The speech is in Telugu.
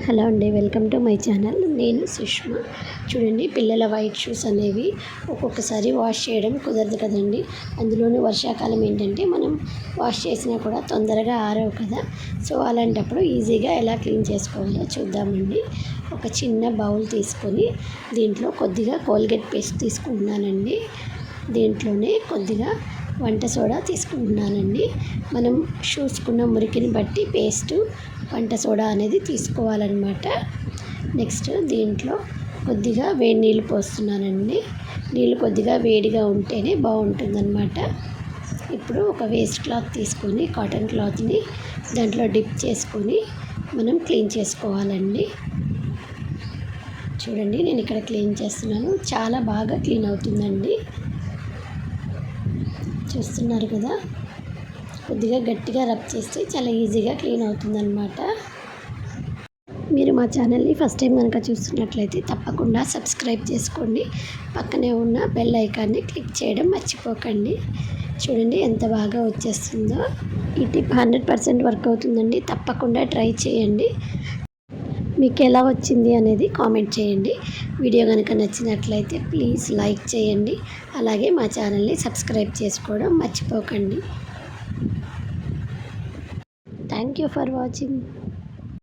హలో అండి, వెల్కమ్ టు మై ఛానల్. నేను సుష్మా. చూడండి, పిల్లల వైట్ షూస్ అనేవి ఒక్కొక్కసారి వాష్ చేయడం కుదరదు కదండి. అందులోనూ వర్షాకాలం ఏంటంటే మనం వాష్ చేసినా కూడా తొందరగా ఆరవు కదా. సో అలాంటప్పుడు ఈజీగా ఎలా క్లీన్ చేసుకోవాలో చూద్దామండి. ఒక చిన్న బౌల్ తీసుకొని దీంట్లో కొద్దిగా కోల్గేట్ పేస్ట్ తీసుకుంటున్నానండి. దీంట్లోనే కొద్దిగా వంట సోడా తీసుకుంటున్నానండి. మనం షూస్కున్న మురికిని బట్టి పేస్టు, వంట సోడా అనేది తీసుకోవాలన్నమాట. నెక్స్ట్ దీంట్లో కొద్దిగా వేడి నీళ్ళు పోస్తున్నానండి. నీళ్ళు కొద్దిగా వేడిగా ఉంటేనే బాగుంటుందన్నమాట. ఇప్పుడు ఒక వేస్ట్ క్లాత్ తీసుకొని కాటన్ క్లాత్ని దాంట్లో డిప్ చేసుకొని మనం క్లీన్ చేసుకోవాలండి. చూడండి, నేను ఇక్కడ క్లీన్ చేస్తున్నాను. చాలా బాగా క్లీన్ అవుతుందండి. చూస్తున్నారు కదా, కొద్దిగా గట్టిగా రబ్ చేస్తే చాలా ఈజీగా క్లీన్ అవుతుందన్నమాట. మీరు మా ఛానల్ని ఫస్ట్ టైం కనుక చూస్తున్నట్లయితే తప్పకుండా సబ్స్క్రైబ్ చేసుకోండి. పక్కనే ఉన్న బెల్ ఐకాన్ని క్లిక్ చేయడం మర్చిపోకండి. చూడండి ఎంత బాగా వచ్చేస్తుందో. ఈ టిప్ 100% వర్క్ అవుతుందండి. తప్పకుండా ట్రై చేయండి. మీకు ఎలా వచ్చింది అనేది కామెంట్ చేయండి. వీడియో కనుక నచ్చినట్లయితే ప్లీజ్ లైక్ చేయండి. అలాగే మా ఛానల్ని సబ్స్క్రైబ్ చేసుకోవడం మర్చిపోకండి. Thank you for watching.